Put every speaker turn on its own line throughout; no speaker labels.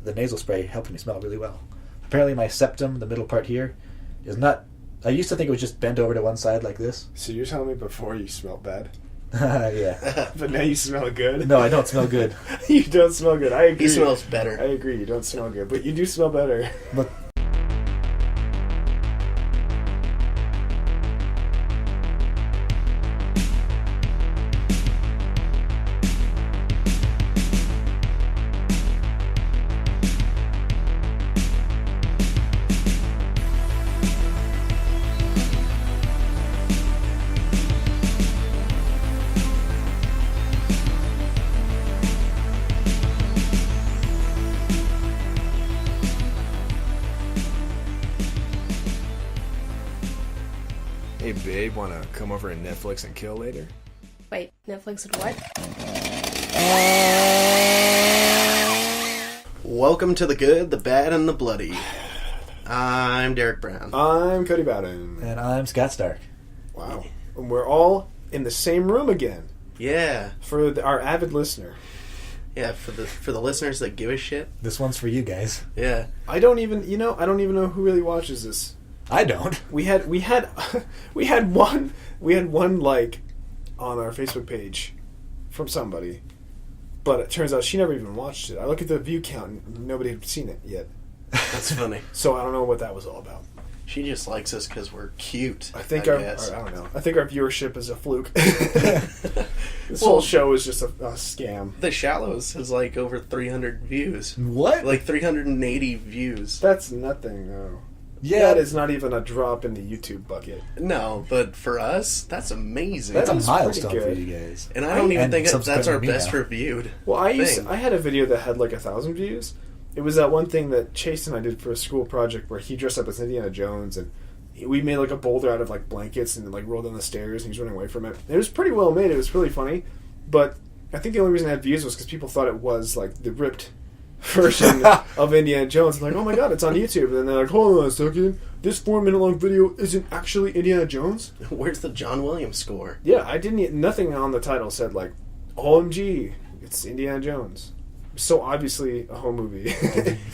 the nasal spray helped me smell really well. Apparently my septum, the middle part here, is not... I used to think it was just bent over to one side like this.
So you're telling me before you smelled bad?
Yeah.
But now you smell good?
No, I don't smell good.
You don't smell good. I agree.
He smells better.
I agree. You don't smell good. But you do smell better.
But
Hey, babe, want to come over and Netflix and kill later?
Wait, Netflix and what?
Welcome to the good, the bad, and the bloody. I'm Derek Brown.
I'm Cody Bowden.
And I'm Scott Stark.
Wow. And we're all in the same room again.
Yeah.
For our avid listener.
Yeah, for the listeners that give a shit.
This one's for you guys.
Yeah.
I don't even know who really watches this.
I don't.
We had one like on our Facebook page from somebody, but it turns out she never even watched it. I look at the view count and nobody had seen it yet.
That's funny.
So I don't know what that was all about.
She just likes us because we're cute.
I think
I
I don't know. I think our viewership is a fluke. This whole show is just a scam.
The Shallows has like over 300 views.
What?
Like 380 views.
That's nothing, though.
Yeah.
That is not even a drop in the YouTube bucket.
No, but for us, that's amazing.
That's a
is
milestone
pretty
for
good.
you guys.
And I don't even
And
think that's our
subsequently me
best
now.
reviewed.
Well, I
thing.
had a video that had like 1,000 views. It was that one thing that Chase and I did for a school project where he dressed up as Indiana Jones and we made like a boulder out of like blankets and then like rolled down the stairs and he was running away from it. It was pretty well made. It was really funny, but I think the only reason it had views was because people thought it was like the ripped version of Indiana Jones. Like, oh my god, it's on YouTube. And then they're like, hold on a second, this 4-minute long video isn't actually Indiana Jones?
Where's the John Williams score?
Yeah, I didn't. Nothing on the title said like, OMG, it's Indiana Jones. So obviously a home movie.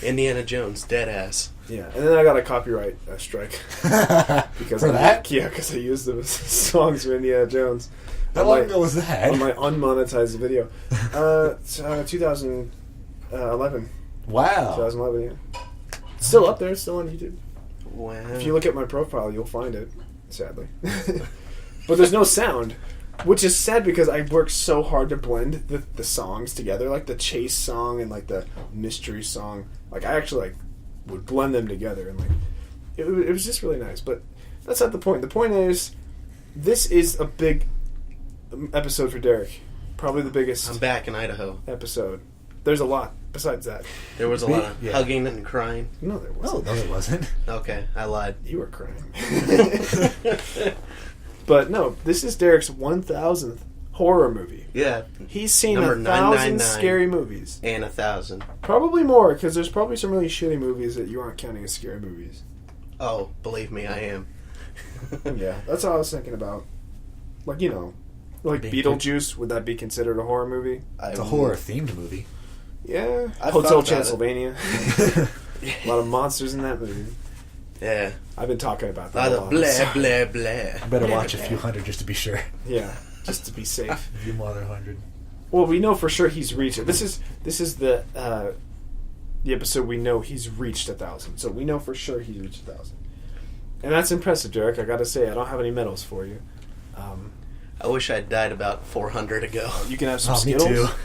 Indiana Jones, dead ass.
Yeah, and then I got a copyright strike because
For that?
Yeah, because I used those songs for Indiana Jones.
How long ago was that?
On my unmonetized video. 2011.
Wow.
2011, yeah. Still up there, still on YouTube.
Wow.
If you look at my profile, you'll find it, sadly. But there's no sound, which is sad because I worked so hard to blend the songs together, like the chase song and like the mystery song. Like I actually like would blend them together, and like it was just really nice. But that's not the point. The point is, this is a big episode for Derek. Probably the biggest
I'm back in Idaho.
episode. There's a lot besides that.
There was a lot of
Yeah.
hugging and crying.
No, there
No,
wasn't.
no, it wasn't.
Okay, I lied.
You were crying. But no, this is Derek's 1,000th horror movie.
Yeah,
He's seen
Number
1,000
999.
scary movies.
and 1,000.
Probably more, because there's probably some really shitty movies that you aren't counting as scary movies.
Oh, believe me, I am.
Yeah, that's all I was thinking about. Like, you know, like
Big
Beetlejuice, would that be considered a horror movie?
It's a horror-themed movie.
Yeah.
I've
Hotel
thought about
Transylvania. A lot of monsters in that movie.
Yeah.
I've been talking about
A
that
lot
a
of
lot.
blah, blah, blah.
I better watch a few hundred just to be sure.
Yeah, just to be safe.
A few more than 100.
Well, we know for sure he's reached it. This is the episode we know he's reached 1,000. So we know for sure he's reached 1,000, and that's impressive, Derek. I got to say, I don't have any medals for you.
I wish I'd died about 400 ago.
You can have some
Oh, me
Skittles.
too.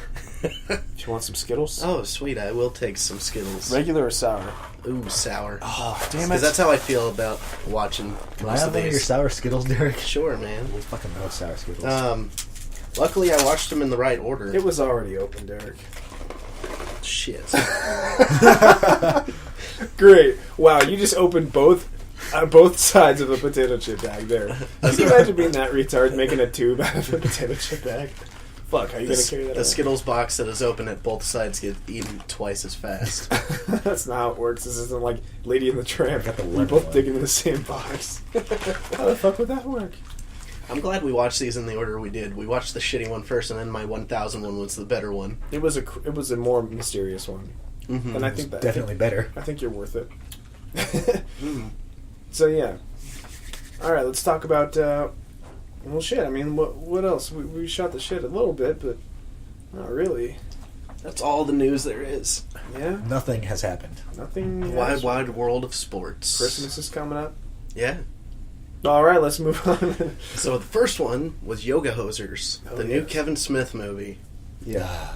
If you want some Skittles,
Oh, sweet. I will take some Skittles.
regular or sour?
Ooh, sour.
Oh, damn it!
Because that's how I feel about watching
Can I
most
have
of
one of your
these.
sour Skittles, Derek?
Sure, man.
I fucking love sour Skittles.
Luckily, I watched them in the right order.
It was already open, Derek.
Shit.
Great! Wow, you just opened both sides of a potato chip bag there. Can you imagine being that retard making a tube out of a potato chip bag? Fuck, how are you going to carry that
The
out?
Skittles box that is open at both sides get eaten twice as fast.
That's not how it works. This isn't like Lady and the Tramp.
Got the
We
lemon
both
one.
dig into the same box. How the fuck would that work?
I'm glad we watched these in the order we did. We watched the shitty one first, and then my 1,000 one was the better one.
It was a more mysterious one.
Mm-hmm.
And I think that
Definitely better.
I think you're worth it. So yeah. All right, let's talk about. Well, shit. I mean, what else? We shot the shit a little bit, but not really.
That's all the news there is.
Yeah.
Nothing has happened.
Nothing.
Wide world of sports.
Christmas is coming up.
Yeah.
All right, let's move on.
So the first one was Yoga Hosers,
Oh,
the new
yes.
Kevin Smith movie.
Yeah.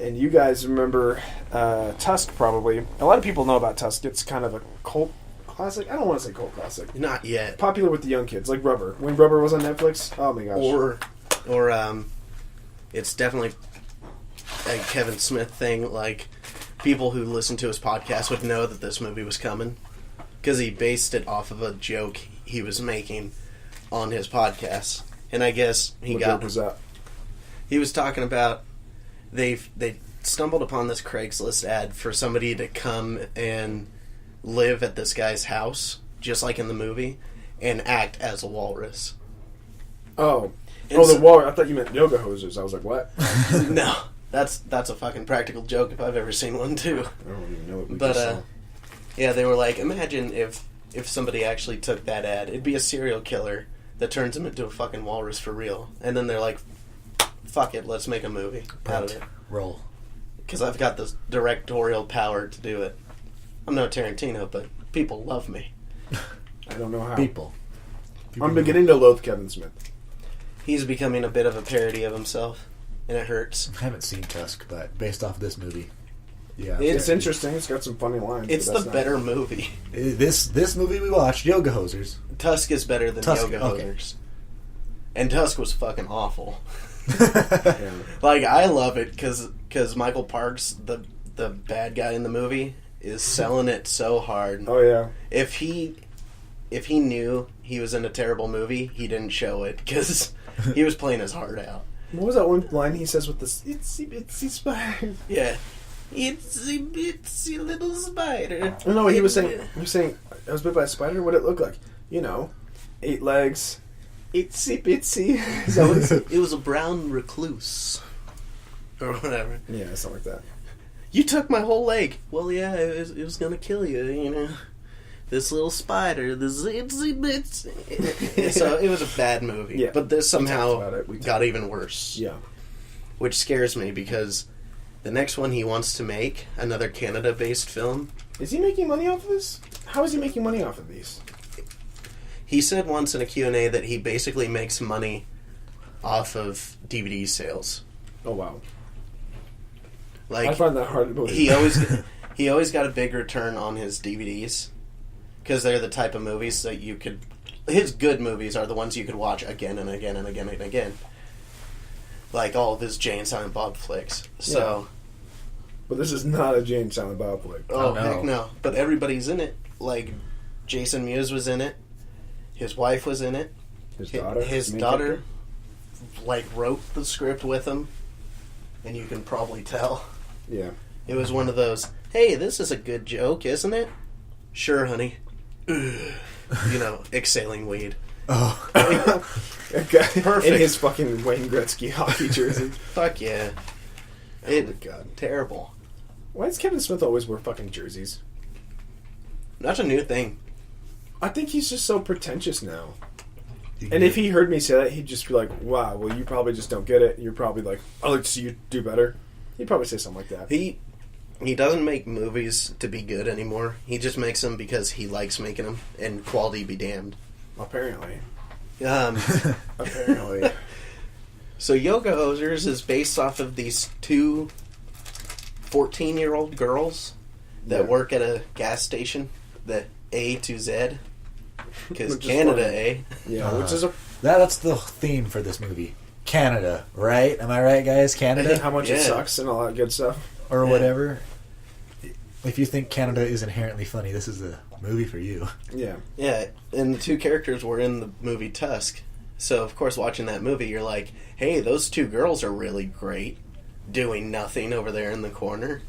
And you guys remember Tusk, probably. A lot of people know about Tusk. It's kind of a cult classic. I don't want to say cult classic.
Not yet.
Popular with the young kids, like Rubber. When Rubber was on Netflix, oh my gosh.
Or it's definitely a Kevin Smith thing. Like, people who listen to his podcast would know that this movie was coming. Because he based it off of a joke he was making on his podcast. And I guess
What joke was that?
he was talking about they stumbled upon this Craigslist ad for somebody to come and live at this guy's house, just like in the movie, and act as a walrus.
Oh.
And
Oh,
so-
the wall. I thought you meant yoga hosers. I was like, what?
No, that's a fucking practical joke if I've ever seen one too.
I don't even know what we
But
just saw.
yeah, they were like, imagine if somebody actually took that ad, it'd be a serial killer that turns him into a fucking walrus for real, and then they're like, fuck it, let's make a movie out of it.
Roll.
Because I've got this directorial power to do it. I'm no Tarantino, but people love me.
I don't know how.
People.
I'm beginning to loathe Kevin Smith.
He's becoming a bit of a parody of himself, and it hurts.
I haven't seen Tusk, but based off of this movie, yeah.
It's interesting. It's got some funny lines.
It's
but
the
that's not-
better movie.
This movie we watched, Yoga Hosers.
Tusk is better than
Tusk,
Yoga
okay.
Hosers. And Tusk was fucking awful.
Yeah.
Like, I love it because Michael Parks, the bad guy in the movie, is selling it so hard.
Oh yeah.
If he knew he was in a terrible movie, he didn't show it because he was playing his heart out.
What was that one line he says with this itsy bitsy spider?
Yeah. Itsy bitsy little spider.
No, he was saying I was bit by a spider. What did it look like? 8 legs, itsy bitsy. Is that what he said?
It was a brown recluse. Or whatever.
Yeah, something like that.
You took my whole leg. Well, yeah, it was gonna kill you, This little spider, this itsy bitsy. So it was a bad movie.
Yeah.
But this
We talked
somehow
about it. We
got even worse.
Yeah.
Which scares me because the next one he wants to make, another Canada-based film,
Is he making money off of this? How is he making money off of these?
he said once in a Q&A that he basically makes money off of DVD sales.
Oh wow.
Like,
I find that hard to believe.
he always got a big return on his DVDs because they're the type of movies that you could. His good movies are the ones you could watch again and again and again and again, like all of his Jay and Silent Bob flicks. So,
But this is not a Jane Silent Bob flick.
oh
Oh, no.
heck no! But everybody's in it. Like Jason Mewes was in it. His wife was in it.
His daughter.
His
main
daughter,
character?
like, wrote the script with him, and you can probably tell.
Yeah.
It was one of those, hey, this is a good joke, isn't it? Sure, honey. Exhaling weed.
Oh.
Perfect.
In his fucking Wayne Gretzky hockey jersey.
Fuck yeah.
Oh my god.
Terrible.
Why does Kevin Smith always wear fucking jerseys?
That's a new thing.
I think he's just so pretentious now. And if he heard me say that, he'd just be like, wow, well, you probably just don't get it. You're probably like, I'd like to see you do better. He'd probably say something like that.
He doesn't make movies to be good anymore. He just makes them because he likes making them, and quality be damned.
Apparently.
Apparently. So Yoga Hosers is based off of these two 14-year-old girls that
Yeah.
work at a gas station, the A to Z, because
Which is
Canada
funny.
A.
Yeah, which is
That's the theme for this movie. Canada, right? Am I right, guys? Canada?
how much it
Yeah.
sucks and all that good stuff.
Or
Yeah.
whatever. If you think Canada is inherently funny, this is the movie for you.
Yeah.
Yeah, and the two characters were in the movie Tusk. So, of course, watching that movie, you're like, hey, those two girls are really great, doing nothing over there in the corner.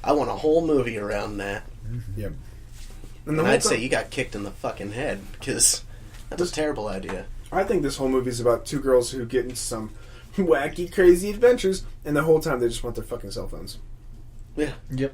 I want a whole movie around that.
Yeah.
And
the whole
I'd say
time-
you got kicked in the fucking head, because that's a terrible idea.
I think this whole movie is about two girls who get into some wacky, crazy adventures, and the whole time they just want their fucking cell phones.
Yeah.
Yep.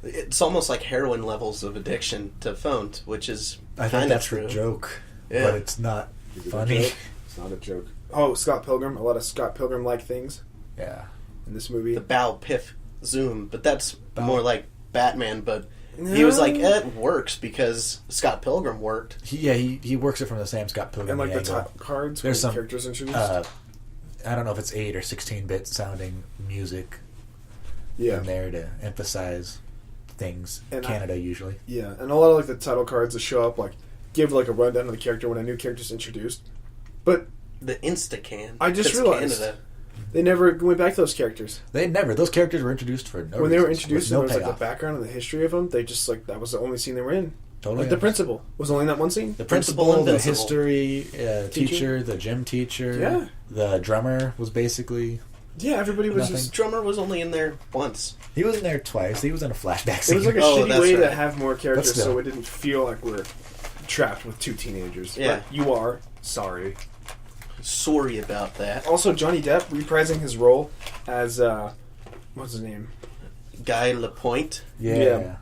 It's almost like heroin levels of addiction to phones, which is
I think
kind of
that's
true.
the joke,
Yeah.
but it's not
Is it a
funny.
joke? It's not a joke. Oh, Scott Pilgrim. A lot of Scott Pilgrim-like things
Yeah.
in this movie.
The bow, piff, zoom, but that's
Bow.
more like Batman. But he was like, it works because Scott Pilgrim worked.
He works it from the same Scott Pilgrim
And like the
angle.
top cards,
There's
when
some
characters introduced.
I don't know if it's 8 or 16-bit sounding music
yeah,
in there to emphasize things.
And
Canada usually.
yeah, and a lot of like the title cards that show up like give like a rundown of the character when a new character's introduced. But
The Instacan.
I just
'cause
realized
Canada.
they never went back to those characters.
Those characters were introduced for no
When they were
reasons,
introduced,
with no
and there was like
payoff.
the background and the history of them. They just like that was the only scene they were in.
Totally
Like the
understand.
principal was only in that one scene.
The
Principal
principal, the
Invincible.
history
Teacher?
teacher, the gym teacher,
Yeah.
the drummer was basically...
Yeah, everybody was
Nothing.
just.
Drummer was only in there once.
He was in there twice. He was in a flashback
It
scene.
was like a
Oh,
shitty
that's
way to
right.
have more characters,
still.
so it didn't feel like we're trapped with two teenagers.
Yeah.
But you are sorry.
Sorry about that.
Also, Johnny Depp reprising his role as what's his name?
Guy Lapointe
yeah.
Yeah.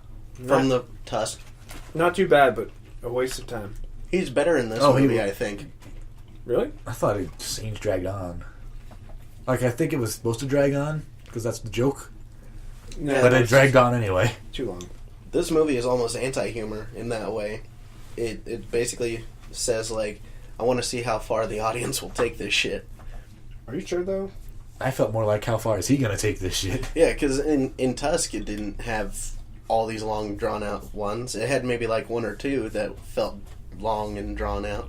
from the Tusk.
Not too bad, but a waste of time.
He's better in this
Oh, he
movie,
was-
I think.
Really?
I thought it scenes dragged on. Like, I think it was supposed to drag on, because that's the joke.
No,
But it
it's
dragged on anyway.
too long.
This movie is almost anti-humor in that way. It basically says, like, I want to see how far the audience will take this shit.
Are you sure though?
I felt more like, how far is he going to take this shit?
Yeah, because in Tusk, it didn't have all these long, drawn-out ones. It had maybe, like, one or two that felt long and drawn-out.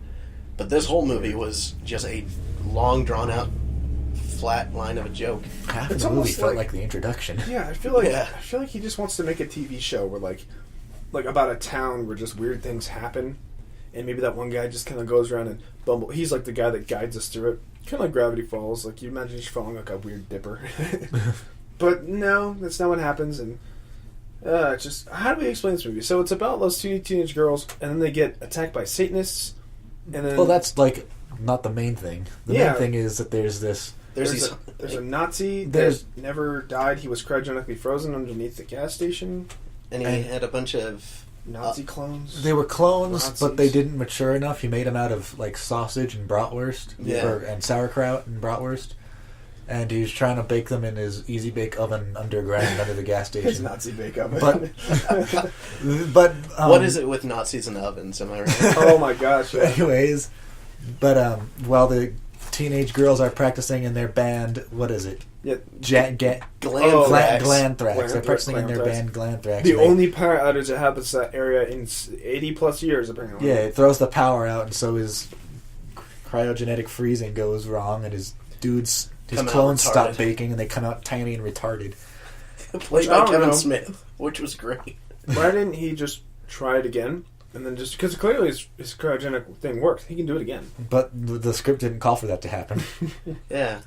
But this whole movie was just a long, drawn-out, flat line of a joke.
Half
It's
of the movie
almost
felt
like-
like the introduction.
Yeah, I feel like
Yeah.
he just wants to make a TV show where like about a town where just weird things happen, and maybe that one guy just kind of goes around and bumble. He's like the guy that guides us through it, kind of like Gravity Falls. Like you imagine just following like a weird dipper, but no, that's not what happens. And it's just how do we explain this movie? So it's about those two teenage girls, and then they get attacked by Satanists, and then
Well, that's, like, not the main thing. The
Yeah.
main thing is that there's this...
there's a Nazi
There's-
that never died. He was cryogenically frozen underneath the gas station.
And he had a bunch of...
Nazi clones.
They were clones,
Nazis.
but they didn't mature enough. He made them out of, like, sausage and bratwurst.
Yeah.
And sauerkraut and bratwurst. And he was trying to bake them in his easy bake oven underground under the gas
His
station.
Nazi bake oven.
But
what is it with Nazis and ovens, am I right?
Oh my gosh! Yeah.
Anyways, but while the teenage girls are practicing in their band, what is it?
Yeah,
Glanthrax.
Glanthrax. They're practicing in their
Glanthrax.
band Glanthrax.
the
and they-
only power outage that happens to that area in 80 plus years, apparently.
Yeah, it throws the power out, and so his cryogenetic freezing goes wrong, and his
Come out
clones
retarded.
stop baking, and they come out tiny and retarded.
Played
I
by
don't
Kevin
know.
Smith, which was great.
Why didn't he just try it again? And then just because clearly his cryogenic thing works, he can do it again.
But the script didn't call for that to happen.
Yeah.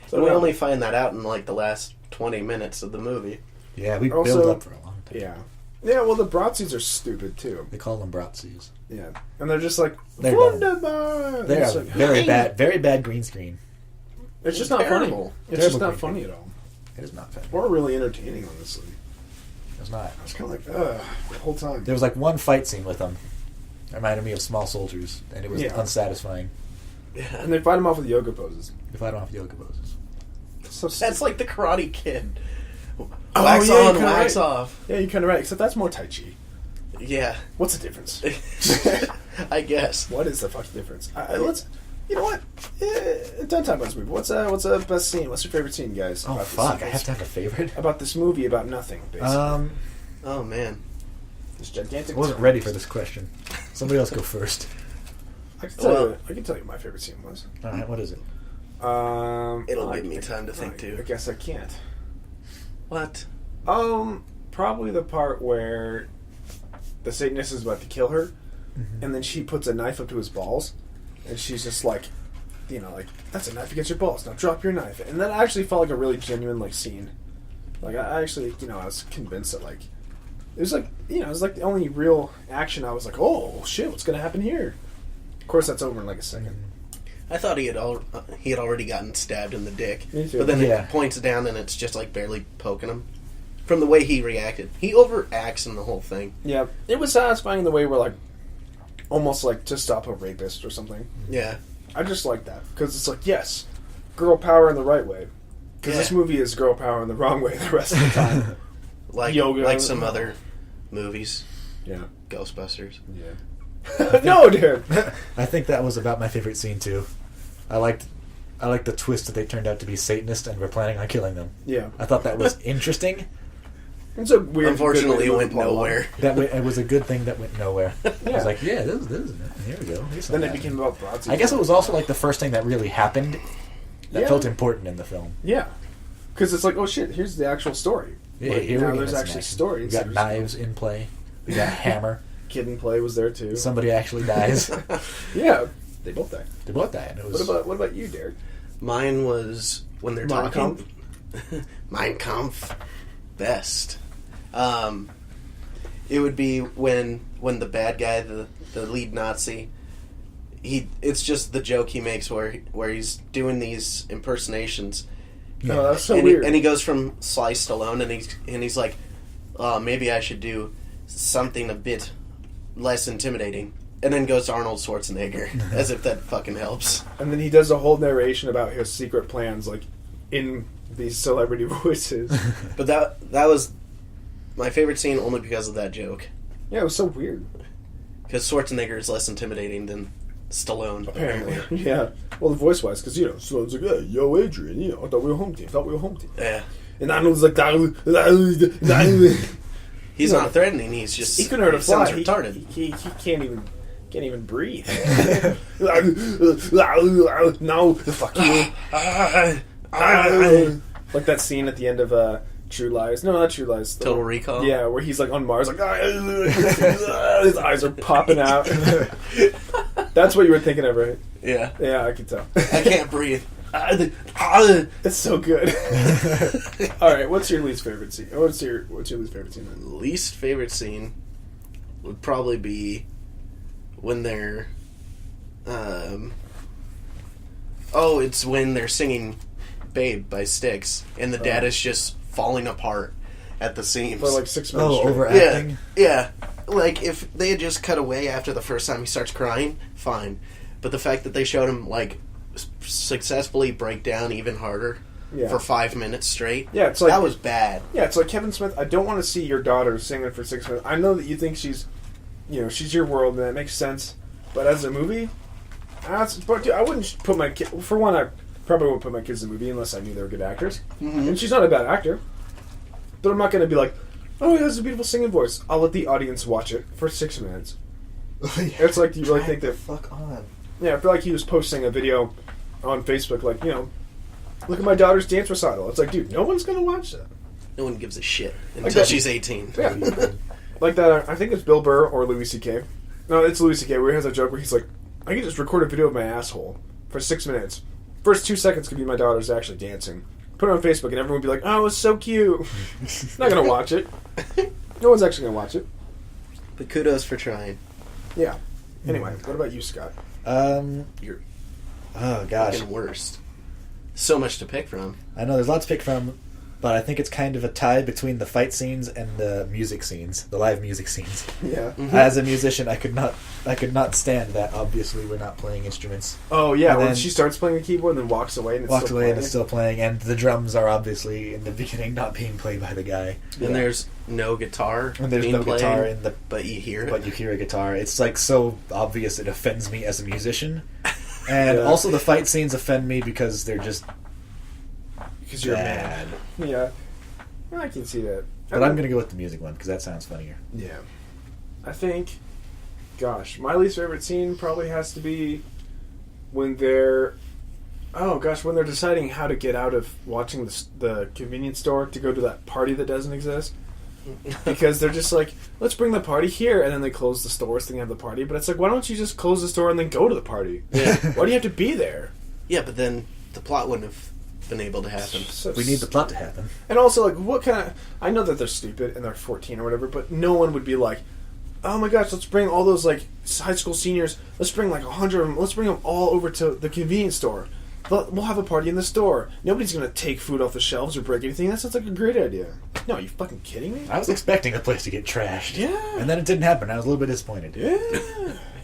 So
And we
no.
only find that out in like the last 20 minutes of the movie.
Yeah, we
Also-
build up for a long time.
Yeah. Yeah, well, the Bratzies are stupid too.
They call them Bratzies.
Yeah. And they're just like,
They're
Wunderbar!
They
It's
are
like-
very bad green screen.
It's just not
Terrible.
funny. It's just
Terrible
not
green
funny at all.
It is not funny.
Or really entertaining, honestly.
It's not.
I was kind of like, ugh, the whole time.
There was like one fight scene with them. It reminded me of Small Soldiers, and it was
Yeah.
unsatisfying.
Yeah.
And they fight him off with yoga poses.
If I don't have yoga poses.
So
That's like the Karate Kid.
Oh,
Wax
yeah, you're
on,
kinda
wax
right.
off.
Yeah, you're kind of right. Except that's more Tai Chi.
Yeah.
What's the difference?
I guess.
What is the fucking difference? Let's. You know what? Don't talk about this movie. What's the best scene? What's your favorite scene, guys?
Oh
about this-
fuck! I have to have a favorite.
about this movie about nothing. Basically,
Oh, man.
this gigantic.
I wasn't ready for this question. Somebody else go first.
I can tell
Well-
you. I can tell you what my favorite scene was.
All right, what is it?
It'll
I-
give me time to think, too.
I guess I can't.
What?
Probably the part where the Satanist is about to kill her, and then she puts a knife up to his balls, and she's just like, like, that's a knife against your balls. Now drop your knife. And that actually felt like a really genuine like scene. Like I actually, I was convinced that like it was like it was like the only real action. I was like, oh shit, what's gonna happen here? Of course, that's over in like a second.
I thought he had already gotten stabbed in the dick.
Me too.
But then
Yeah.
it points down and it's just like barely poking him. from the way he reacted. He overacts in the whole thing.
Yeah, it was satisfying in the way where, like, almost like to stop a rapist or something.
Yeah.
I just like that because it's like, yes, girl power in the right way. Because this movie is girl power in the wrong way the rest of the time.
Like
Yoga.
like some other movies.
Yeah.
Ghostbusters.
Yeah. No, dude.
I think that was about my favorite scene too. I liked the twist that they turned out to be Satanists and were planning on killing them.
Yeah.
I thought that was interesting.
It's a weird.
Unfortunately, it
good way to
went
move the plot
nowhere.
It was a good thing that went nowhere. I
Yeah.
was like, yeah, this is here we go. Here's
Then
something
it became about Broadsea.
I guess it was also like the first thing that really happened that
Yeah.
felt important in the film.
Yeah. Because it's like, oh shit, here's the actual story.
Yeah,
Like,
here
now
we
there's
get
actually
some
stories.
We got
There's-
knives in play. We got a hammer.
Kid in Play was there too.
Somebody actually dies.
Yeah, they both died.
They both die. And it was
What about you, Derek?
Mine was when they're
Mein
talking. Mein Kampf. Best. It would be when the bad guy, the lead Nazi, it's just the joke he makes where he's doing these impersonations.
Yeah.
Oh, that's so
and
weird.
He goes from Sly Stallone and he's like, maybe I should do something a bit less intimidating. And then goes to Arnold Schwarzenegger, as if that fucking helps.
And then he does a whole narration about his secret plans, like, in these celebrity voices.
But that was my favorite scene only because of that joke.
Yeah, it was so weird.
Because Schwarzenegger is less intimidating than Stallone,
Apparently. Yeah. Well, the voice-wise, because, Stallone's like, hey, yo, Adrian, I thought we were home team.
Yeah.
And Arnold's like,
He's not threatening, he's just...
he couldn't hurt a fly.
sounds retarded.
He can't even breathe. No, fuck you. Like that scene at the end of True Lies. No, not True Lies.
Total Recall?
Yeah, where he's like on Mars, like his eyes are popping out. That's what you were thinking of, right?
Yeah.
Yeah, I can tell.
I can't breathe.
It's so good. All right, what's your least favorite scene? What's your least favorite scene? Then?
Least favorite scene would probably be when they're... it's when they're singing Babe by Styx, and the dad is just falling apart at the seams.
For like 6 minutes.
Oh,
straight.
overacting?
Yeah. Like, if they had just cut away after the first time he starts crying, fine. But the fact that they showed him, like, successfully break down even harder
Yeah.
for 5 minutes straight,
Yeah, it's like
that was bad.
Yeah, it's like Kevin Smith. I don't want to see your daughter singing for 6 minutes. I know that you think she's your world, and that makes sense. But as a movie, but dude, I wouldn't put my kid. For one, I probably wouldn't put my kids in the movie unless I knew they were good actors.
Mm-hmm.
And she's not a bad actor, but I'm not going to be like, oh, he has a beautiful singing voice. I'll let the audience watch it for 6 minutes. It's like, do you really think that?
Fuck on.
Yeah, I feel like he was posting a video on Facebook, like, look at my daughter's dance recital. It's like, dude, no one's going to watch that.
No one gives a shit
Like
until
that-
she's 18.
Yeah. Like that, I think it's Bill Burr or Louis C.K. No, it's Louis C.K. where he has a joke where he's like, I can just record a video of my asshole for 6 minutes. First 2 seconds could be my daughter's actually dancing. Put it on Facebook and everyone would be like, oh, it's so cute. Not going to watch it. No one's actually going to watch it.
But kudos for trying.
Yeah. Anyway, what about you, Scott?
You're
Oh gosh,
fucking worst. So much to pick from.
I know there's lots to pick from, but I think it's kind of a tie between the fight scenes and the music scenes, the live music scenes.
Yeah.
Mm-hmm.
As a musician, I could not stand that. Obviously, we're not playing instruments.
Oh, yeah,
And
when
then-
she starts playing the keyboard and then walks away and it's
Walked
still
away
playing.
and it's still playing, and the drums are obviously in the beginning not being played by the guy.
And there's no guitar.
And there's
being
no
played,
guitar in the,
but you hear it.
but you hear a guitar. It's like so obvious it offends me as a musician, and
Yeah.
also the fight scenes offend me because they're just
Because you're
bad.
mad. Yeah. I can see that.
But I'm gonna go with the music one because that sounds funnier.
Yeah. I think, gosh, my least favorite scene probably has to be when they're, when they're deciding how to get out of watching the convenience store to go to that party that doesn't exist. Because they're just like, let's bring the party here, and then they close the stores thinking of the party. But it's like, why don't you just close the store and then go to the party?
Yeah.
Why do you have to be there?
Yeah, but then the plot wouldn't have been able to happen.
So
We need the plot to happen.
And also, like, what kind of... I know that they're stupid and they're 14 or whatever, but no one would be like, oh my gosh, let's bring all those, like, high school seniors, let's bring, like, 100 of them, let's bring them all over to the convenience store. we'll have a party in the store. Nobody's gonna take food off the shelves or break anything. That sounds like a great idea. No, are you fucking kidding me?
I was expecting the place to get trashed.
Yeah.
And then it didn't happen. I was a little bit disappointed.
Yeah.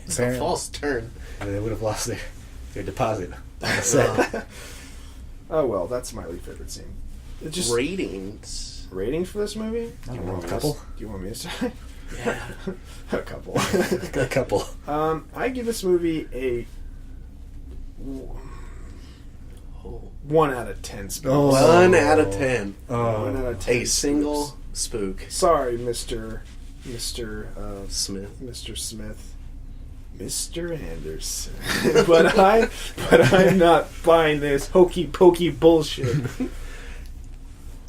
It's a false turn.
They would have lost their deposit on the set.
Oh well, that's my least favorite scene. It just
Ratings.
ratings for this movie?
I don't know, a couple?
Do you want me to say?
Yeah.
A couple.
A couple.
I give this movie a
Oh.
1 out of 10 spooks.
Oh.
1 out of 10.
1 out of 10
A single
spooks.
spook.
Sorry, Mr.
Smith.
Mr. Smith. Mr. Anderson. but I'm not buying this hokey pokey bullshit.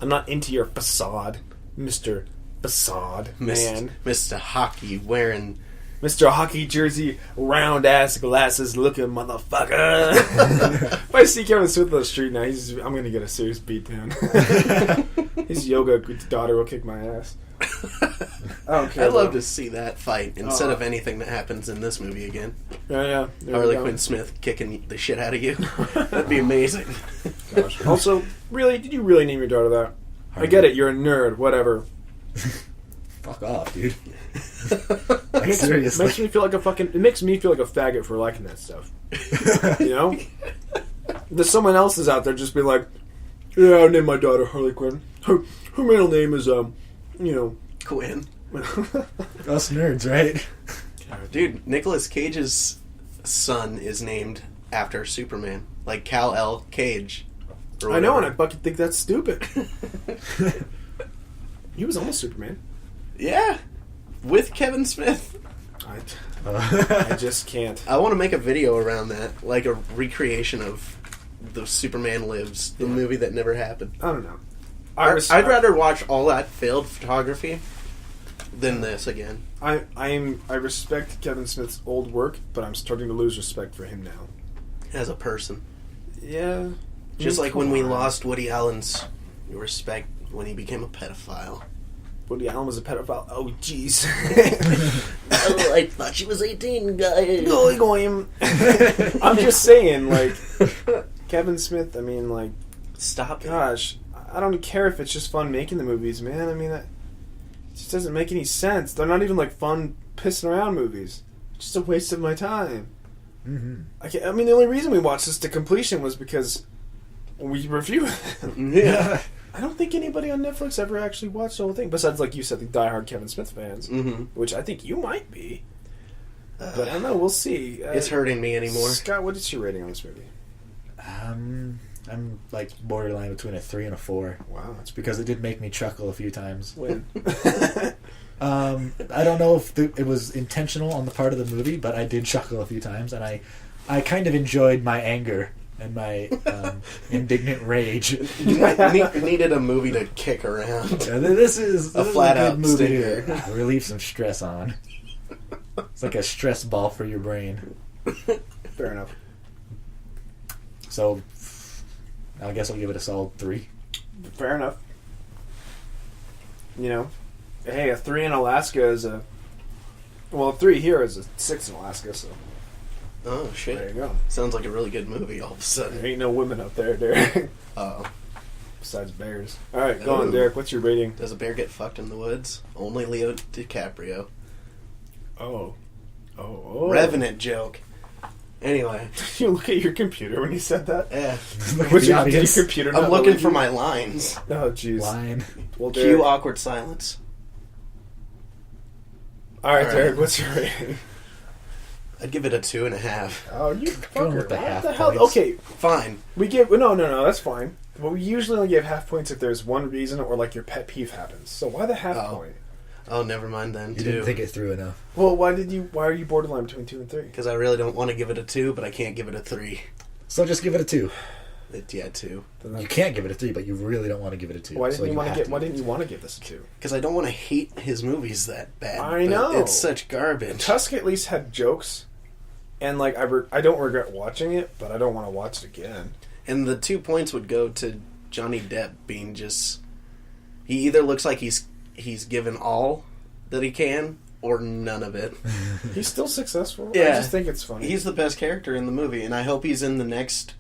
I'm not into your facade, Mr. Facade man.
Mr. Hockey wearing...
Mr. Hockey jersey, round ass glasses looking motherfucker. If I see Kevin Smith on the street now, I'm gonna get a serious beat down. His yoga daughter will kick my ass. I don't care.
I'd love to see that fight instead of anything that happens in this movie again.
Yeah.
Harley Quinn Smith kicking the shit out of you. That'd be amazing.
Gosh. Also, really, did you really name your daughter that? I get it, you're a nerd, whatever.
Fuck off, dude. Like, seriously.
Makes me feel like it makes me feel like a faggot for liking that stuff. You know? There's someone else is out there just be like, yeah, I named my daughter Harley Quinn. Her middle name is,
Quinn.
Us nerds, right?
Dude, Nicolas Cage's son is named after Superman. Like Kal-El Cage.
I know, and I fucking think that's stupid. He was almost Superman.
Yeah. With Kevin Smith.
I just can't.
I want to make a video around that. Like a recreation of the Superman Lives, the movie that never happened.
I don't know.
I'd rather watch all that failed photography than this again.
I respect Kevin Smith's old work, but I'm starting to lose respect for him now.
As a person.
Yeah.
Just like when
come
we
on.
lost Woody Allen's respect when he became a pedophile.
Woody Allen was a pedophile. Oh, jeez.
Oh, I thought she was 18, guys.
I'm just saying, like, Kevin Smith, I mean, like,
Stop it.
gosh, I don't care if it's just fun making the movies, man. I mean, it just doesn't make any sense. They're not even, like, fun pissing around movies. It's just a waste of my time.
Mm-hmm.
I mean, the only reason we watched this to completion was because we reviewed them.
Yeah.
I don't think anybody on Netflix ever actually watched the whole thing, besides, like you said, the diehard Kevin Smith fans, which I think you might be. But I don't know, we'll see.
It's hurting me anymore.
Scott, what is your rating on this movie?
I'm like borderline between a 3 and a 4.
Wow, that's
Because it did make me chuckle a few times.
when.
I don't know if it was intentional on the part of the movie, but I did chuckle a few times, and I kind of enjoyed my anger and my indignant rage.
Needed a movie to kick around.
This is
A flat-out
good movie
stinger.
to relieve some stress on. It's like a stress ball for your brain.
Fair enough.
So, I guess I'll give it a solid 3.
Fair enough. You know, hey, a 3 in Alaska is a 3 here is a 6 in Alaska, so
Oh, shit.
there you go.
Sounds like a really good movie all of a
There
sudden.
ain't no women up there, Derek.
Oh.
Besides bears. All right, go on,
Ooh.
Derek. What's your rating?
Does a bear get fucked in the woods? Only Leo DiCaprio.
Oh.
Revenant joke. Anyway.
You look at your computer when you said that.
Yeah.
Did your
audience.
computer
I'm
not
looking
believe
for
you?
my lines.
Oh, jeez.
Line.
Well,
Cue
Derek.
awkward silence.
All right,
All
Derek.
right.
What's your rating?
I'd give it a 2.5.
Oh, you
Going
fucker!
with the
What
half
the hell?
points.
Okay,
Fine.
we give no. That's fine. But we usually only give half points if there's one reason or like your pet peeve happens. So why the half point?
Oh, never mind then,
You
too.
didn't think it through enough.
Well, why are you borderline between 2 and 3?
Because I really don't want to give it a 2, but I can't give it a 3.
So just give it a 2.
Yeah, 2.
You can't give it a 3, but you really don't want to give it a 2.
Why
so
didn't you want to
have
get? Why didn't you want to give this a 2?
Because I don't want to hate his movies that bad.
I
but
know.
It's such garbage.
Tusk at least had jokes, and like I don't regret watching it, but I don't want to watch it again.
And the 2 points would go to Johnny Depp being just... He either looks like he's given all that he can, or none of it.
He's still successful.
Yeah.
I just think it's funny.
He's the best character in the movie, and I hope he's in the next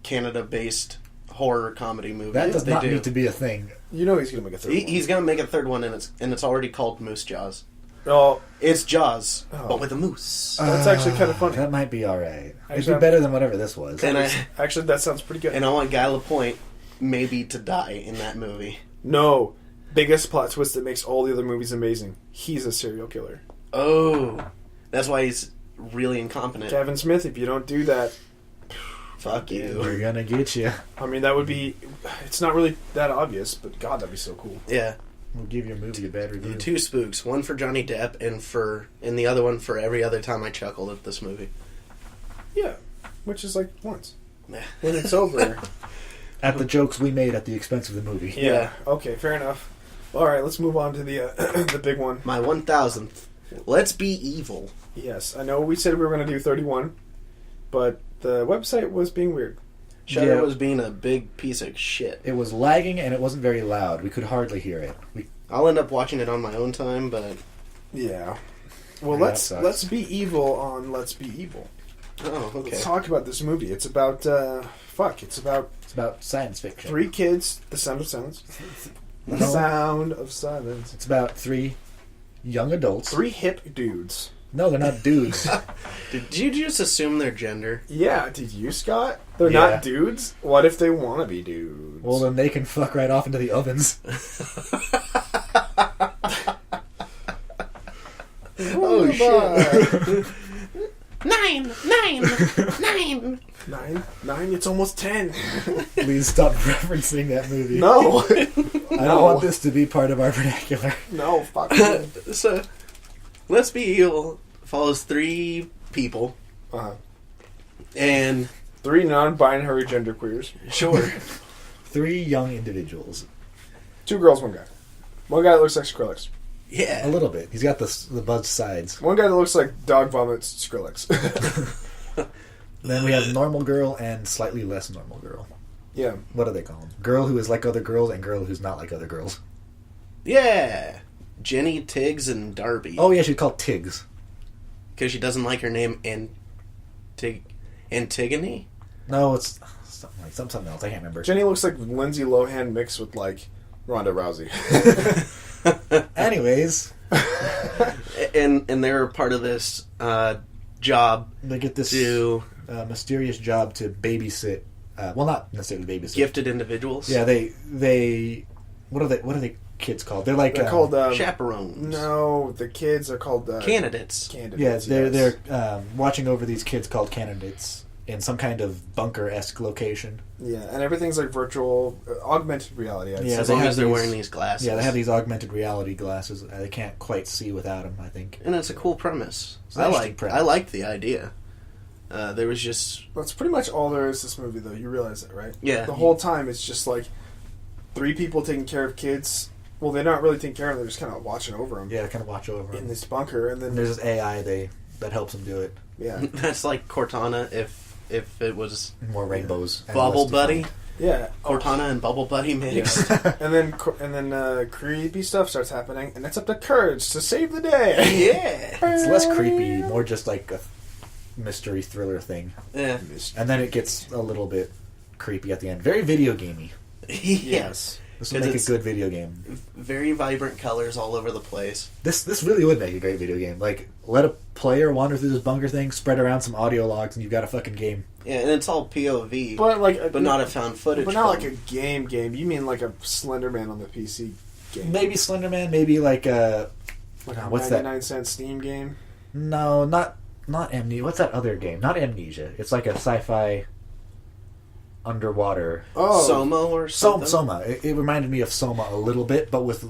Canada-based horror comedy movie.
That does not need to be a thing.
You know he's going to make a third one.
He's going to make a third one, and it's already called Moose Jaws.
Oh,
It's Jaws, but with a moose.
that's actually kind of funny.
That might be alright. It'd
Actually,
be better than whatever this was.
And
Actually, that sounds pretty good.
I want Guy Lapointe maybe to die in that movie.
No. Biggest plot twist that makes all the other movies amazing. He's a serial killer.
Oh, that's why he's really incompetent.
Kevin Smith, if you don't do that,
Fuck you.
We're gonna get you.
I mean, that would be... It's not really that obvious, but God, that'd be so cool.
Yeah.
We'll give your movie a bad review.
Two spooks, one for Johnny Depp and the other one for every other time I chuckled at this movie.
Yeah. Which is like once.
Nah.
When it's over.
At the jokes we made at the expense of the movie.
Yeah. Okay, fair enough. All right, let's move on to the the big one.
My 1000th. Let's be evil.
Yes, I know we said we were going to do 31, but the website was being weird.
Shudder
Yeah.
was being a big piece of shit.
It was lagging and it wasn't very loud. We could hardly hear it.
I'll end up watching it on my own time, but
Yeah. Well,
Yeah,
let's
that sucks.
let's be evil on Let's Be Evil.
oh, okay.
Let's talk about this movie. It's about it's about
It's about science fiction.
3 kids. The Sound of Silence. The
No.
Sound of Silence.
It's about 3 young adults.
3 hip dudes.
No, they're not dudes.
Did you just assume their gender?
Yeah, did you, Scott? They're
Yeah.
not dudes? What if they want to be dudes?
Well, then they can fuck right off into the ovens.
Oh,
shit.
9! 9! 9!
9? It's almost 10.
Please stop referencing that movie.
No.
I don't want this to be part of our vernacular.
No, fuck you.
So, Let's Be Evil follows 3 people,
Uh-huh.
and
3 non-binary genderqueers.
sure,
3 young individuals.
2 girls, 1 guy. 1 guy that looks like Skrillex.
A
yeah,
little bit. He's got the buzzed sides.
1 guy that looks like dog vomits Skrillex.
Then we have normal girl and slightly less normal girl.
Yeah.
What do they call them? Girl who is like other girls and girl who's not like other girls.
yeah. Jenny, Tiggs, and Darby.
Oh yeah, she's called Tiggs.
Because she doesn't like her name Antigone?
No, it's something else. I can't remember.
Jenny looks like Lindsay Lohan mixed with, like, Ronda Rousey.
Anyways,
And they're part of this job
they get this
to
mysterious job to babysit. Well, not necessarily babysit.
gifted individuals.
Yeah, they. What are they kids called? They're like
They're called...
Chaperones.
no, the kids are called...
Candidates.
Yeah,
Candidates.
they're
yes.
they're watching over these kids called candidates in some kind of bunker-esque location.
Yeah, and everything's like virtual, augmented reality. I'd
Yeah,
say.
As
they
long
have
as they're
these-
wearing these glasses.
Yeah, they have these augmented reality glasses. They can't quite see without them, I think.
And it's a cool premise.
It's an interesting
I
premise.
liked the idea. There was just...
That's pretty much all there is to this movie, though. You realize that, right?
Yeah.
The whole time, it's just like 3 people taking care of kids. Well, they're not really taking care of them; they're just kind of watching over them.
Yeah, kind of watch over
In
them.
this bunker, and then
And there's this AI that helps them do it.
yeah,
That's like Cortana if it was
More rainbows. and
Bubble
less
Buddy.
defined.
yeah.
Cortana and Bubble Buddy mixed.
and then creepy stuff starts happening, and it's up to Courage to save the day.
Yeah.
It's less creepy, more just like a mystery thriller thing.
Yeah.
And then it gets a little bit creepy at the end. Very video gamey.
Yes.
This would
'Cause
make a
it's-
good video game.
Very vibrant colors all over the place.
This really would make a great video game. Like, let a player wander through this bunker thing, spread around some audio logs, and you've got a fucking game.
Yeah, and it's all POV,
But
not a found footage.
But not
film.
like a game. You mean like a Slenderman on the PC game?
Maybe Slenderman, maybe like a...
Like a
what's that?
99-cent Steam game.
No, not Amnesia. What's that other game? Not Amnesia. It's like a sci-fi underwater...
Oh,
Somo or something.
Soma. It reminded me of Soma a little bit, but with...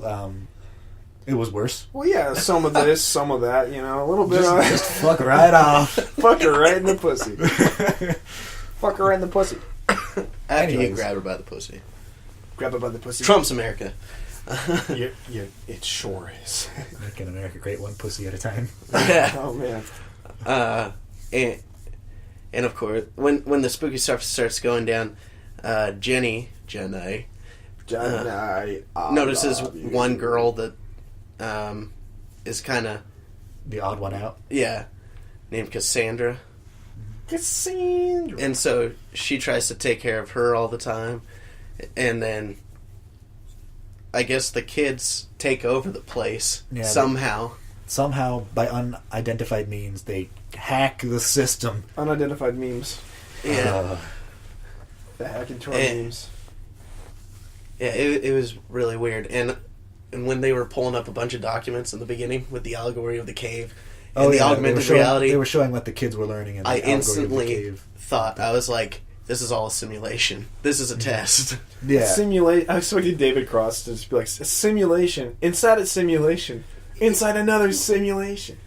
it was worse.
well, yeah. Some of this, some of that. You know, a little bit.
Just fuck right off.
Fuck her right in the pussy. Fuck her right in the pussy.
After
Anyways.
you grab her by the pussy.
Grab her by the pussy.
Trump's America.
Yeah, it sure is.
Making America great one pussy at a time.
Yeah.
Oh man.
And of course, when the spooky stuff starts going down, Jenny
Johnny,
notices one girl that is kind of
The odd one out.
named Cassandra,
Cassandra.
And so she tries to take care of her all the time. And then I guess the kids take over the place somehow.
Somehow, by unidentified means, they hack the system.
Unidentified memes.
Yeah.
The hack into our memes.
Yeah, it was really weird. And when they were pulling up a bunch of documents in the beginning with the allegory of the cave and the augmented reality...
They were showing what the kids were learning in the allegory
instantly
of the cave.
Thought, I was like, this is all a simulation. This is a test.
Yeah.
Simulate. I was expecting David Cross to just be like, a simulation. Inside a simulation. Inside another simulation.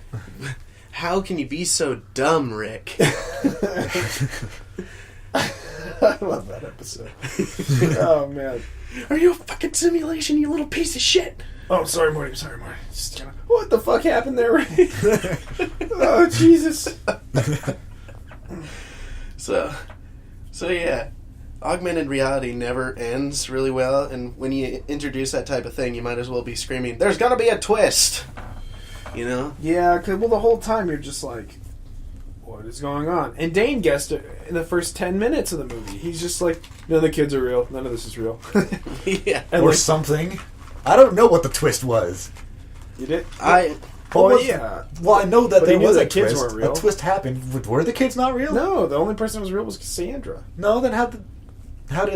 How can you be so dumb, Rick?
I love that episode. Oh, man.
Are you a fucking simulation, you little piece of shit?
Oh, sorry, Morty. Just kinda, what the fuck happened there, Ray? Oh, Jesus.
So yeah. Augmented reality never ends really well, and when you introduce that type of thing, you might as well be screaming, there's gonna be a twist! You know?
Yeah, cause, well, the whole time you're just like, what is going on? And Dane guessed it in the first 10 minutes of the movie. He's just like, none of the kids are real. None of this is real.
Yeah.
And or something. I don't know what the twist was.
You did?
Yeah. Well, I know that there was a
kids
twist.
weren't real.
A twist happened. Were the kids not real?
No, the only person who was real was Cassandra.
No, then how did
I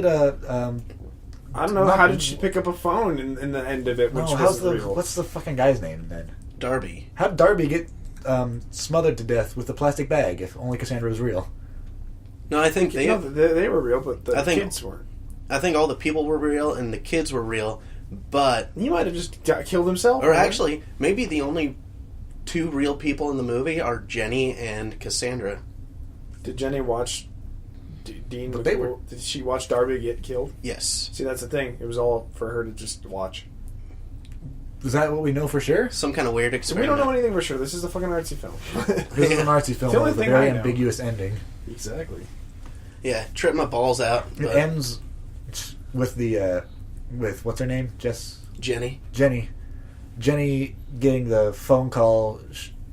don't know. How did she pick up a phone in the end of it? Which wasn't real?
What's the fucking guy's name then?
Darby.
How did Darby get smothered to death with a plastic bag if only Cassandra was real?
No, I think
they were real, but the kids weren't.
I think all the people were real and the kids were real, but
he might have just killed himself.
Or actually, maybe the only two real people in the movie are Jenny and Cassandra.
Did Jenny watch Dean?
But
did she watch Darby get killed?
Yes.
See, that's the thing. It was all for her to just watch.
Is that what we know for sure?
Some kind of weird experiment.
We don't know anything for sure. This is a fucking artsy film.
This is an artsy film with a very ambiguous ending.
Exactly.
Yeah, trip my balls out.
It ends with with what's her name? Jenny getting the phone call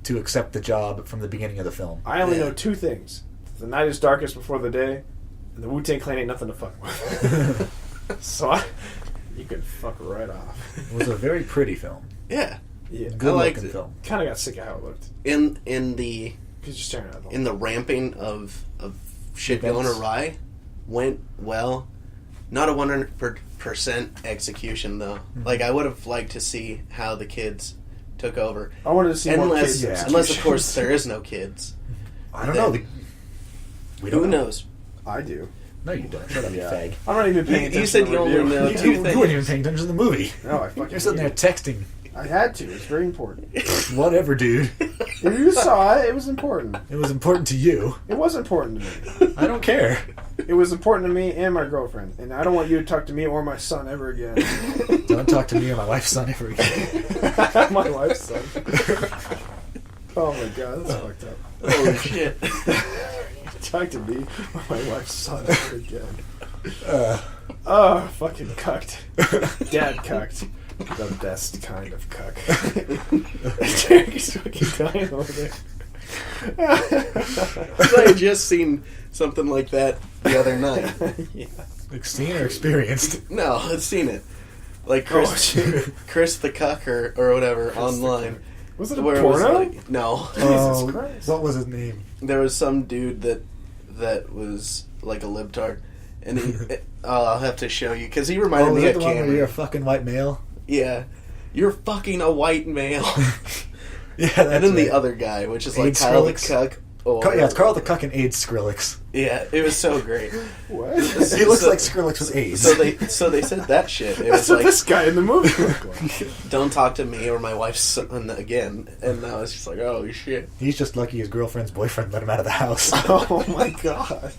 to accept the job from the beginning of the film.
I only know two things: the night is darkest before the day, and the Wu-Tang Clan ain't nothing to fuck with. So you could fuck right off.
It was a very pretty film.
Yeah.
Good looking film.
Kind of got sick of how it looked.
In the ramping of shit going awry, went well. Not a 100% execution though. Like I would have liked to see how the kids took over.
I wanted to see more kids.
Unless of course there is no kids.
I don't know.
Who knows?
I do.
No, you don't. Shut up, you fag.
I'm not even paying attention.
You said you only know two things.
You weren't even paying attention to the movie.
No, I fucking.
You're sitting there texting.
I had to. It's very important.
Whatever, dude.
If you saw it, it was important.
It was important to you.
It was important to me.
I don't care.
It was important to me and my girlfriend, and I don't want you to talk to me or my son ever again.
Don't talk to me or my wife's son ever again.
My wife's son. Oh my god, that's fucked up.
Oh shit.
Talk to me or my wife's son ever again. Fucking cucked. Dad cucked. The best kind of cuck. Derek is fucking dying over there.
I had just seen something like that the other night.
Yeah.
Like seen or experienced?
No, I've seen it. Like Chris the Cuck or whatever online.
Was it a porno?
No.
Jesus Christ.
What was his name?
There was some dude that was like a libtard. And he, I'll have to show you, because he reminded me of
the one where you're a fucking white male?
Yeah. You're fucking a white male.
Yeah, that's
and then
right.
the other guy, which is
AIDS
like Kyle the
Skrillex?
Cuck.
Yeah, it's Carl the Cuck and AIDS Skrillex.
Yeah, it was so great.
What?
He looks like Skrillex with AIDS.
So they said that shit. It
That's
was
what
like,
this guy in the movie looked like.
don't talk to me or my wife's son again. And I was just like, oh shit.
He's just lucky his girlfriend's boyfriend let him out of the house.
Oh my god.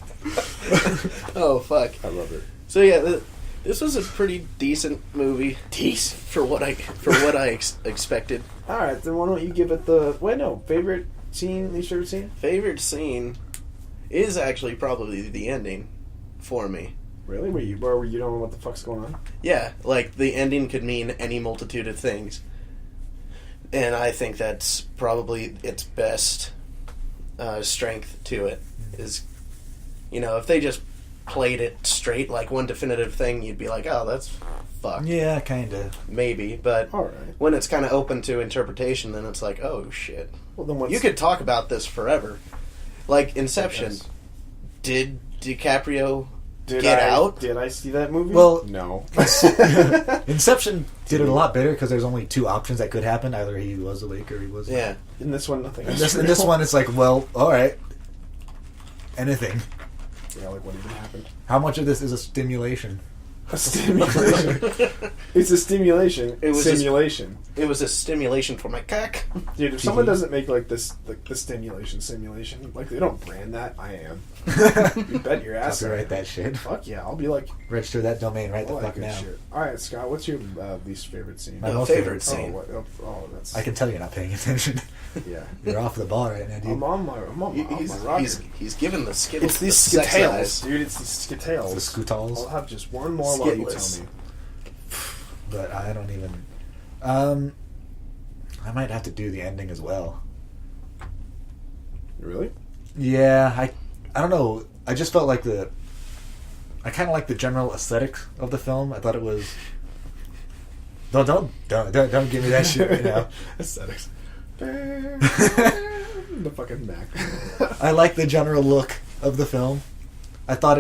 Oh fuck.
I love it.
So yeah, this was a pretty decent movie. Decent for what I expected.
All right, then why don't you give it favorite scene, least favorite scene?
Favorite scene is actually probably the ending for me.
Really? Where you don't know what the fuck's going on?
Yeah, like the ending could mean any multitude of things, and I think that's probably its best strength to it. is, if they just played it straight, like one definitive thing, you'd be like, oh, that's fucked.
Yeah, kind of.
Maybe, but
All right.
when it's kind of open to interpretation, then it's like, oh, shit.
Well, then what's...
You could talk about this forever. Like Inception.
Yes.
Did DiCaprio get out?
Did I see that movie?
Well,
no.
Inception did it a lot better because there's only two options that could happen. Either he was awake or he was
Yeah.
In this one, nothing.
In this one, it's like, well, all right. Anything.
Yeah, like what even happened?
How much of this is a stimulation?
A stimulation. It's a stimulation.
It was
simulation.
It was a stimulation for my cock.
Dude, if someone doesn't make like this, like the simulation, like they don't brand that, I am. You bet your ass.
Copyright that shit.
Fuck yeah, I'll be like,
Register that domain right the
all that
fuck
good
now.
shit. All right, Scott, what's your least favorite scene?
My
No,
most
favorite
favorite
scene.
That's.
I can tell you're not paying attention.
Yeah.
You're off the ball right now, dude.
I'm on my rocker.
He's given the Skittles.
It's these
sex
Skittles,
eyes.
dude. It's these Skittles.
The Scootals.
I'll have just one more while you tell
Skitless.
me.
But I don't even... I might have to do the ending as well.
Really?
Yeah, I don't know. I just felt like I kind of like the general aesthetic of the film. I thought it was... Don't give me that shit,
Aesthetics. The fucking Mac.
I like the general look of the film. I thought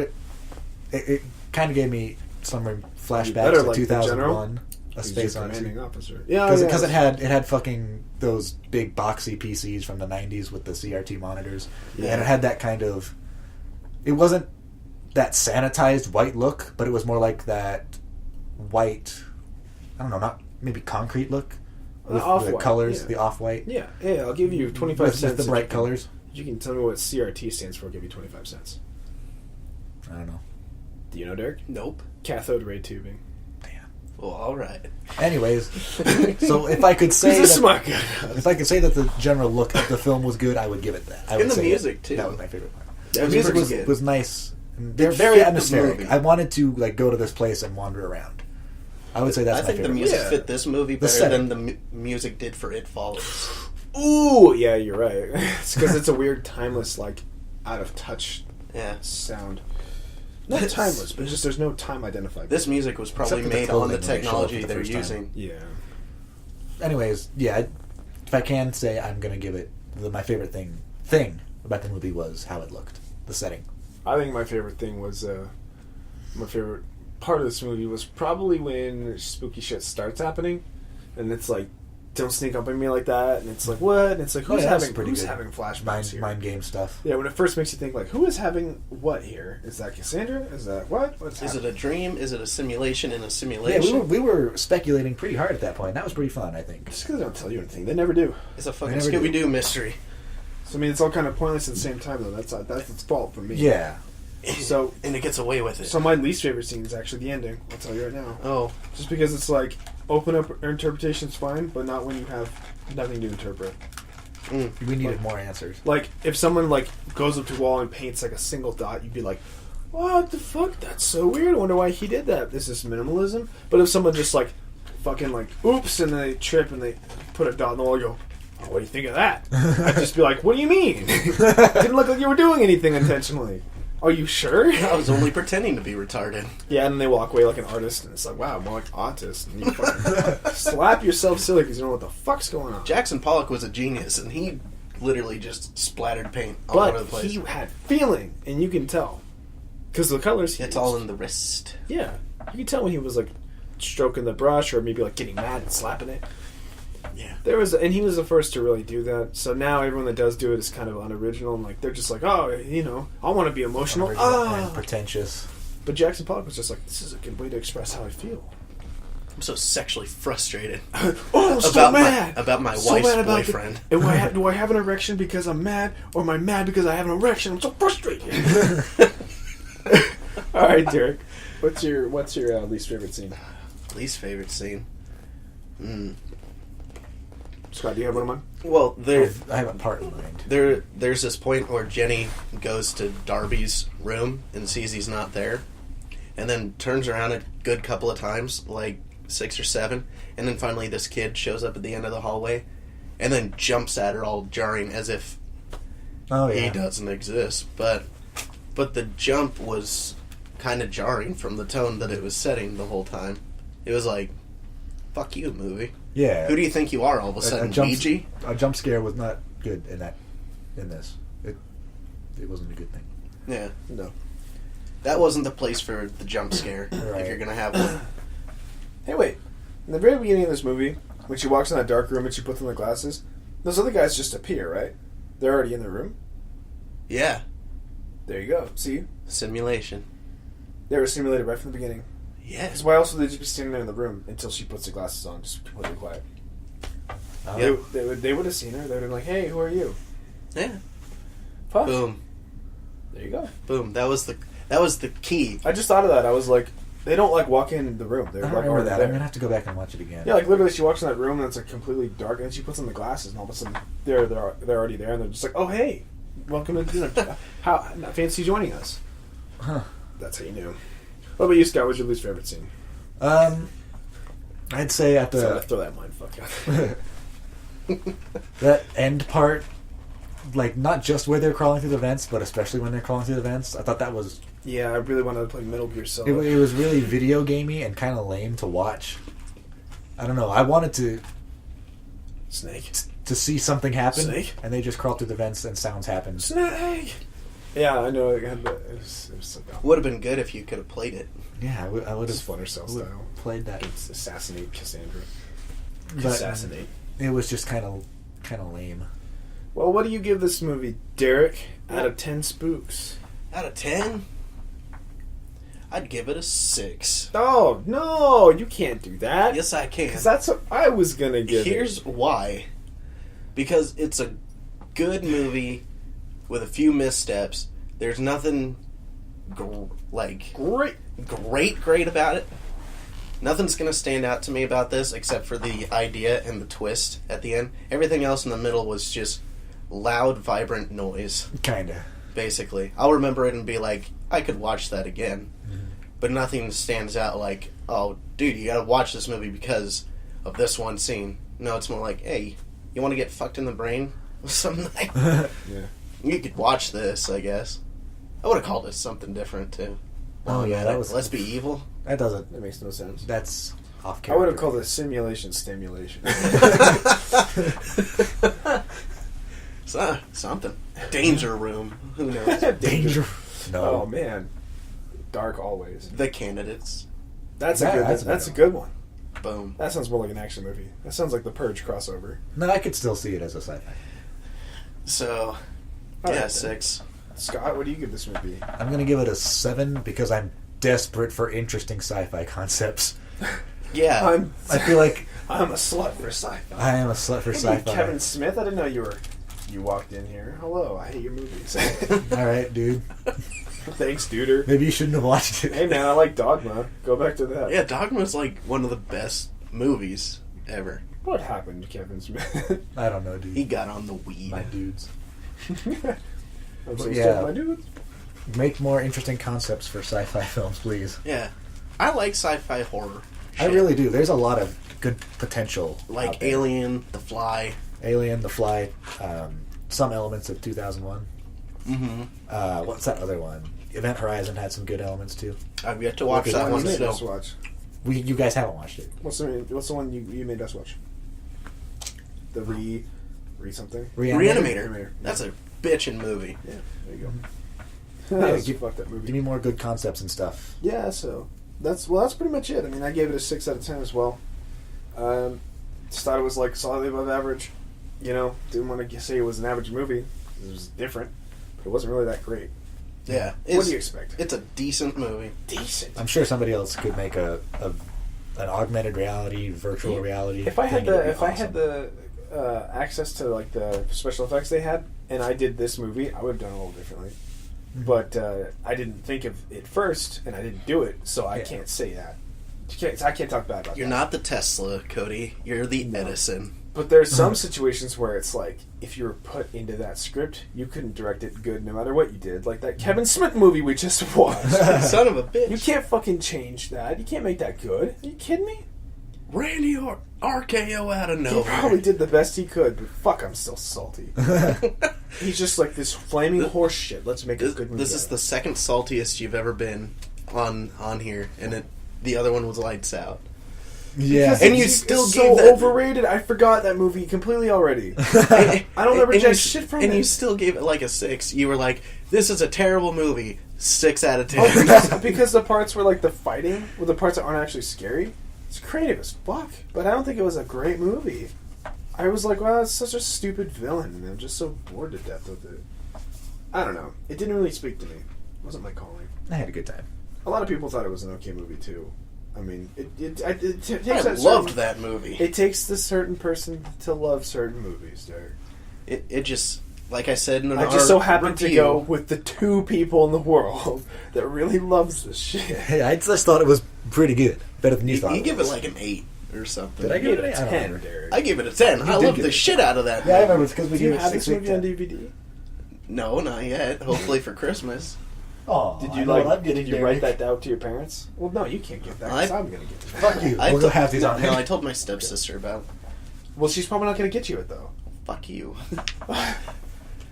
it kind of gave me some flashbacks
better
to
like the
2001: A
He's
Space
your
Odyssey.
commanding officer. Yeah,
Because it had fucking those big boxy PCs from the 90s with the CRT monitors.
Yeah.
And it had that kind of... It wasn't that sanitized white look, but it was more like that white... I don't know, not maybe concrete look. With the
off-white,
colors,
yeah.
the off-white.
Yeah, I'll give you 25
With
cents.
the
if
bright
you can-
colors.
if you can tell me what CRT stands for, I'll give you 25 cents.
I don't know.
Do you know, Derek?
Nope.
Cathode ray tubing.
Damn.
Well, all right.
Anyways, so if I could say
He's a
that,
smart guy.
if I could say that the general look of the film was good, I would give it that. I would
And the
say
music, too.
That was my favorite part.
Yeah,
The music
good.
was nice. And they're
It
very
fit the
atmospheric.
movie.
I wanted to go to this place and wander around. I would say that's
I
my
think the
favorite.
music
Yeah.
fit this movie
The
better
setting.
than the music did for It Follows.
Ooh, yeah, you're right. It's because it's a weird, timeless, like, out of touch
Yeah.
sound. Not
This-
timeless, but just there's no time identified.
This music was probably
Except for the
made on the
clothing when they show up
technology
for the
they're
first time.
using.
Yeah.
Anyways, yeah, if I can say, I'm gonna give it my favorite thing about the movie was how it looked, the setting.
I think my favorite thing was my favorite part of this movie was probably when spooky shit starts happening, and it's like, don't sneak up on me like that, and it's like, what? And it's like, who's
yeah, that's
having
pretty good.
having flashbacks here?
Mind game stuff.
Yeah, when it first makes you think like, who is having what here? Is that Cassandra? Is that what? What's
Is it
happening?
a dream? Is it a simulation in a
Yeah,
simulation?
we were speculating pretty hard at that point. That was pretty fun, I think.
Just because they don't tell you anything, they never do.
It's a fucking
never do.
Scooby-Doo mystery.
So I mean, it's all kind of pointless at the same time, though. That's its fault for me.
Yeah.
So
And it gets away with it.
my least favorite scene is actually the ending. I'll tell you right now.
Oh.
Just because it's like, open up interpretation's fine, but not when you have nothing to interpret.
We needed more answers.
Like, if someone, like, goes up to a wall and paints, like, a single dot, you'd be like, what the fuck? That's so weird. I wonder why he did that. This is minimalism. But if someone just, like, fucking, like, oops, and they trip and they put a dot in the wall and go, oh, what do you think of that? I'd just be like, what do you mean? Didn't look like you were doing anything intentionally. Are you sure?
I was only pretending to be retarded.
Yeah, and then they walk away like an artist, and it's like, wow, more like autist. And you fucking slap yourself silly because you don't know what the fuck's going on.
Jackson Pollock was a genius, and he literally just splattered paint all over the
But
place.
he had feeling, and you can tell. Because the colors he
It's
used.
all in the wrist.
Yeah. You can tell when he was, like, stroking the brush or maybe, like, getting mad and slapping it.
Yeah.
And he was the first to really do that. So now everyone that does do it is kind of unoriginal, and, like, they're just like, oh, I want to be emotional.
Original and pretentious.
But Jackson Pollock was just like, this is a good way to express how I feel.
I'm so sexually frustrated
Oh, I'm so
about
mad.
my
So
wife's
mad about
boyfriend.
Do I have an erection because I'm mad, or am I mad because I have an erection? I'm so frustrated. All right, Derek. What's your least favorite scene?
Least favorite scene.
Scott, do you have one of mine?
Well,
I have a part in mind.
there's this point where Jenny goes to Darby's room and sees he's not there, and then turns around a good couple of times, like 6 or 7, and then finally this kid shows up at the end of the hallway, and then jumps at her all jarring as if
Oh yeah.
he doesn't exist. But the jump was kind of jarring from the tone that it was setting the whole time. It was like, fuck you, movie.
Yeah.
Who do you think you are all of a sudden, Ouija?
A jump scare was not good in this. It wasn't a good thing.
Yeah, no. That wasn't the place for the jump scare,
Right.
if you're going to have one.
Hey, wait. In the very beginning of this movie, when she walks in that dark room and she puts on the glasses, those other guys just appear, right? They're already in the room.
Yeah.
There you go. See?
Simulation.
They were simulated right from the beginning.
Yeah.
Because why else would they just be standing there in the room until she puts the glasses on, just completely quiet?
Yeah.
They would have seen her. They would have been like, hey, who are you?
Yeah.
Puff.
Boom.
There you go.
Boom. That was the key.
I just thought of that. I was like, they don't like walk in the room. They're
I don't
like
remember
already
that.
there.
I'm gonna have to go back and watch it again.
Yeah, like literally, she walks in that room and it's like completely dark, and then she puts on the glasses, and all of a sudden they're already there, and they're just like, "Oh hey, welcome to dinner. How fancy joining us?"
Huh.
That's how you knew. What about you, Scott? What's your least favorite scene?
I'd say at the
Throw that mind fuck out.
that end part, like not just where they're crawling through the vents, but especially when they're crawling through the vents. I thought that was
Yeah, I really wanted to play Metal Gear
it,
Solid.
it was really video gamey and kind of lame to watch. I don't know. I wanted
Snake.
to see something happen,
Snake?
and they just crawl through the vents and sounds happen.
Snake. Yeah, I know. It was so dumb.
Would have been good if you could have played it.
Yeah, I would have
Splinter Cell style.
played that,
It's assassinate Cassandra.
but
Assassinate.
it was just kind of lame.
Well, what do you give this movie, Derek? Out of 10 spooks.
Out of 10, I'd give it a 6.
Oh no, you can't do that.
Yes, I can.
Because that's what I was gonna give.
Here's why. Because it's a good movie with a few missteps. There's nothing
Great.
great about it. Nothing's going to stand out to me about this except for the idea and the twist at the end. Everything else in the middle was just loud, vibrant noise,
Kinda.
basically. I'll remember it and be like, I could watch that again.
Mm-hmm.
But nothing stands out like, oh, dude, you gotta watch this movie because of this one scene. No, it's more like, hey, you want to get fucked in the brain some night?
Yeah.
You could watch this, I guess. I would have called it something different, too.
Oh yeah, that was.
Let's be evil.
That doesn't.
That makes no sense.
That's off
I
character.
would have called it simulation stimulation.
Something. Danger room. Who knows?
danger. No.
Oh man, dark always.
The Candidates.
That's
Yeah,
a good.
that's
That's
a
a
good
good one.
Boom.
That sounds more like an action movie. That sounds like the Purge crossover.
No, I could still see it as a sci-fi.
So,
All
yeah,
right,
6.
Scott, what do you give this movie?
I'm gonna give it a 7 because I'm desperate for interesting sci-fi concepts.
Yeah.
I feel like
I'm a slut for sci-fi.
I am a slut for
Hey,
sci-fi.
Kevin Smith, I didn't know you were. You walked in here. Hello, I hate your movies.
All right, dude.
Thanks, duder.
Maybe you shouldn't have watched it.
Hey man, I like Dogma. Go back to that.
Yeah, Dogma's like one of the best movies ever.
What happened to Kevin Smith?
I don't know, dude.
He got on the weed.
My dudes.
I'm so
Yeah.
stuck, my dude.
Make more interesting concepts for sci-fi films, please.
Yeah. I like sci-fi horror.
I
shit.
really do. There's a lot of good potential.
like
out there.
Alien, The Fly.
Alien, The Fly, some elements of 2001.
Mm-hmm.
What's that other one? Event Horizon had some good elements too.
I've yet to watch
Look at
that
that
one
You made us
still.
watch.
You guys haven't watched it.
What's the one you made us watch? The re something.
Reanimator. That's a bitchin' movie.
Yeah, there you go.
Yeah,
That was-
give-
fuck that
Give
movie.
me more good concepts and stuff.
Yeah, so that's pretty much it. I mean, I gave it a 6 out of 10 as well. Just thought it was like slightly above average. You know, didn't want to say it was an average movie. It was different, but it wasn't really that great.
Yeah.
What do you expect?
It's a decent movie.
Decent.
I'm sure somebody else could make an augmented reality, virtual reality.
If I had
thing. It'd be
the I had
awesome.
the access to like the special effects they had, and I did this movie, I would have done it a little differently.
Mm-hmm.
But I didn't think of it first, and I didn't do it, so I
Yeah.
can't say that. I can't talk bad about
You're
that.
not the Tesla, Cody. You're the
No.
Edison.
But there's some situations where it's like, if you were put into that script, you couldn't direct it good no matter what you did. Like that Kevin Smith movie we just watched.
Son of a bitch.
You can't fucking change that. You can't make that good. Are you kidding me?
Randy RKO out of
He
nowhere.
probably did the best he could, but fuck, I'm still salty. He's just like this flaming horse shit. Let's make a good movie.
This is the second saltiest you've ever been on here, and the other one was Lights Out.
Yeah.
Because
And you
it's
still
so
gave that-
overrated. I forgot that movie completely already. I don't ever judge shit from
and
it.
you still gave it like a 6. You were like, "This is a terrible movie." 6 out of 10.
because the parts where like the fighting, were the parts that aren't actually scary. It's creative as fuck, but I don't think it was a great movie. I was like, wow, it's such a stupid villain, and I'm just so bored to death with it. I don't know. It didn't really speak to me. It wasn't my calling.
I had a good time.
A lot of people thought it was an okay movie too. I mean, it takes
I
that
loved
certain,
that movie.
It takes the certain person to love certain movies, Derek.
It just, like I said in an
I just so happen to
review,
go with the 2 people in the world that really loves this shit.
Hey, I just thought it was pretty good. Better than you thought.
You give it
was.
like an 8 or something.
Did I give it
a
I don't
10,
remember.
Derek.
I gave it a 10. I
did
loved
give
the
it a
shit out of that.
Yeah, I
movie.
remember. It's because we
Do you
gave it
have this
6
movie on DVD?
No, not yet. Hopefully for Christmas.
Oh,
Did
I
you
know
like?
what I'm getting,
Did you
Derek.
write that out to your parents? Well, no, you can't get that. 'Cause I'm gonna get it.
Fuck you.
I
We'll go have these
no,
on.
No, I told my stepsister about.
Well, she's probably not gonna get you it though.
Fuck you.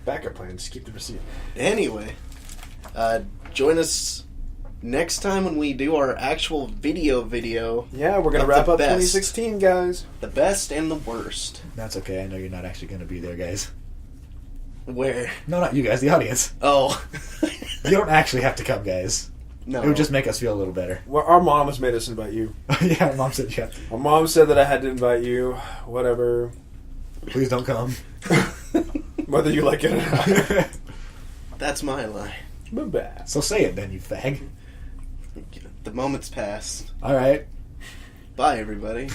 Backup plan. Just keep the receipt.
Anyway, join us next time when we do our actual video.
Yeah, we're gonna
Of
wrap
the
up
best.
2016, guys.
The best and the worst.
That's okay. I know you're not actually going to be there, guys.
Where?
No, not you guys. The audience.
Oh.
You don't actually have to come, guys.
No.
It would just make us feel a little better.
Well, our mom has made us invite you.
Yeah, Mom said you have to.
My mom said that I had to invite you. Whatever.
Please don't come.
Whether you like it or not.
That's my lie.
Bye-bye.
So say it then, you fag.
The moment's passed.
All right.
Bye, everybody.